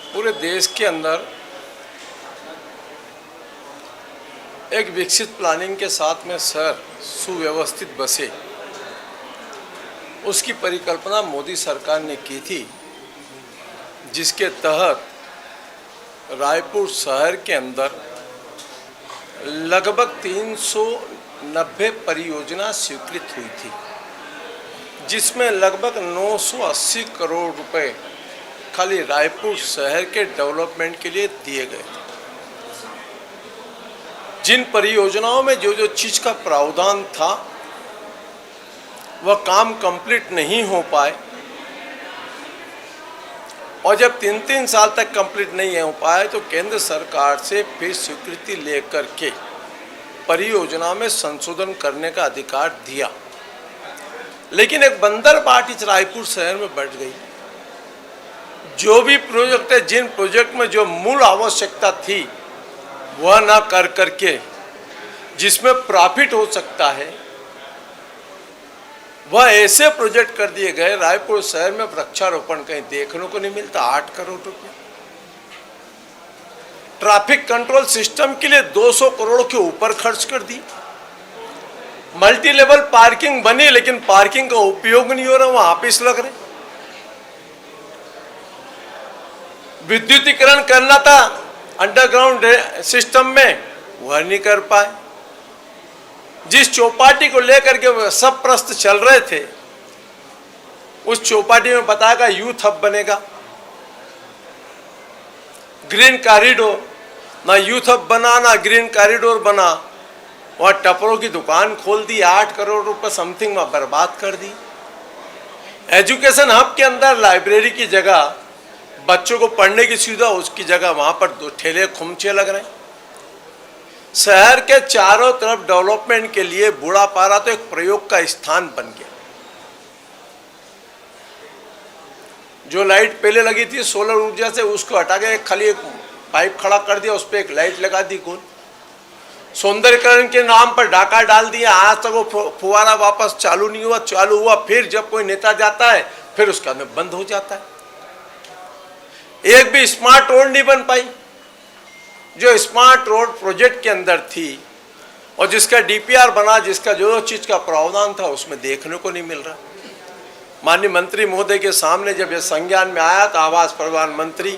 पूरे देश के अंदर एक विकसित प्लानिंग के साथ में शहर सुव्यवस्थित बसे, उसकी परिकल्पना मोदी सरकार ने की थी, जिसके तहत रायपुर शहर के अंदर लगभग 390 परियोजना स्वीकृत हुई थी, जिसमें लगभग 980 करोड़ रुपए खाली रायपुर शहर के डेवलपमेंट के लिए दिए गए थे। जिन परियोजनाओं में जो जो चीज़ का प्रावधान था वह काम कंप्लीट नहीं हो पाए, और जब 3-3 साल तक कंप्लीट नहीं हो पाए तो केंद्र सरकार से फिर स्वीकृति लेकर के परियोजना में संशोधन करने का अधिकार दिया। लेकिन एक बंदरबाट इस रायपुर शहर में बढ़ गई। जो भी प्रोजेक्ट है, जिन प्रोजेक्ट में जो मूल आवश्यकता थी वह ना कर करके जिसमें प्रॉफिट हो सकता है वह ऐसे प्रोजेक्ट कर दिए गए। रायपुर शहर में वृक्षारोपण कहीं देखने को नहीं मिलता, 8 करोड़ रुपए। ट्रैफिक कंट्रोल सिस्टम के लिए 200 करोड़ के ऊपर खर्च कर दी। मल्टी लेवल पार्किंग बनी, लेकिन पार्किंग का उपयोग नहीं हो रहा, वहां ऑफिस लग रहे। विद्युतीकरण करना था अंडरग्राउंड सिस्टम में, वह नहीं कर पाए। जिस चौपाटी को लेकर के सब प्रश्न चल रहे थे, उस चौपाटी में बताया गया यूथ हब बनेगा, ग्रीन कॉरिडोर, ना यूथ हब बना ना ग्रीन कॉरिडोर बना। वहाँ टपरों की दुकान खोल दी, 8 करोड़ रुपए समथिंग वहाँ बर्बाद कर दी। एजुकेशन हब के अंदर लाइब्रेरी की जगह, बच्चों को पढ़ने की सुविधा, उसकी जगह वहाँ पर 2 ठेले खुमचे लग रहे हैं। शहर के चारों तरफ डेवलपमेंट के लिए बूढ़ापारा तो एक प्रयोग का स्थान बन गया। जो लाइट पहले लगी थी सोलर ऊर्जा से, उसको हटा के खाली एक पाइप खड़ा कर दिया, उस पर एक लाइट लगा दी। कौन सौंदर्यकरण के नाम पर डाका डाल दिया। आज तक वो फुवारा वापस चालू नहीं हुआ। चालू हुआ फिर जब कोई नेता जाता है फिर उसका में बंद हो जाता है। एक भी स्मार्ट रोड नहीं बन पाई। जो स्मार्ट रोड प्रोजेक्ट के अंदर थी और जिसका डीपीआर बना, जिसका जो चीज का प्रावधान था, उसमें देखने को नहीं मिल रहा। माननीय मंत्री महोदय के सामने जब यह संज्ञान में आया तो आवास प्रधान मंत्री,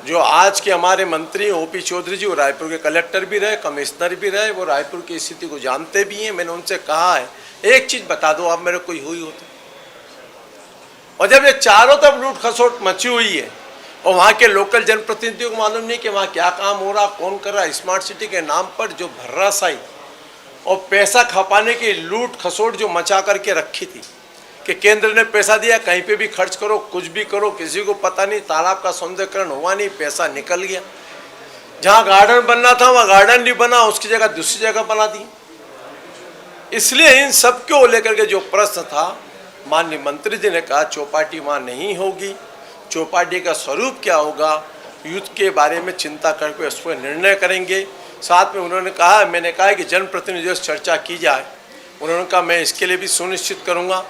जो आज के हमारे मंत्री ओपी चौधरी जी, वो रायपुर के कलेक्टर भी रहे, कमिश्नर भी रहे, वो रायपुर की स्थिति को जानते भी हैं। मैंने उनसे कहा है एक चीज बता दो आप मेरे, कोई हुई हो तो। और जब ये चारों तरफ लूट खसोट मची हुई है और वहाँ के लोकल जनप्रतिनिधियों को मालूम नहीं कि वहाँ क्या काम हो रहा, कौन कर रहा। स्मार्ट सिटी के नाम पर जो भर्रासाई और पैसा खपाने की लूट खसोट जो मचा करके रखी थी कि केंद्र ने पैसा दिया, कहीं पे भी खर्च करो, कुछ भी करो, किसी को पता नहीं। तालाब का सौंदर्यकरण हुआ नहीं, पैसा निकल गया। जहाँ गार्डन बनना था वहाँ गार्डन नहीं बना, उसकी जगह दूसरी जगह बना दी। इसलिए इन सब को लेकर के जो प्रश्न था, माननीय मंत्री जी ने कहा चौपाटी वहाँ नहीं होगी। चौपाटी का स्वरूप क्या होगा, यूथ के बारे में चिंता करके उस पर निर्णय करेंगे। साथ में उन्होंने कहा, मैंने कहा कि जनप्रतिनिधियों से चर्चा की जाए। उन्होंने कहा मैं इसके लिए भी सुनिश्चित करूंगा।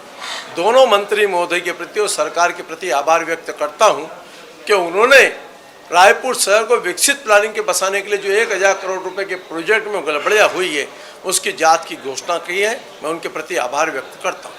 दोनों मंत्री महोदय के प्रति और सरकार के प्रति आभार व्यक्त करता हूं कि उन्होंने रायपुर शहर को विकसित प्लानिंग के बसाने के लिए जो 1000 करोड़ रुपए के प्रोजेक्ट में गड़बड़ियां हुई है, उसकी जांच की घोषणा की है। मैं उनके प्रति आभार व्यक्त करता हूँ।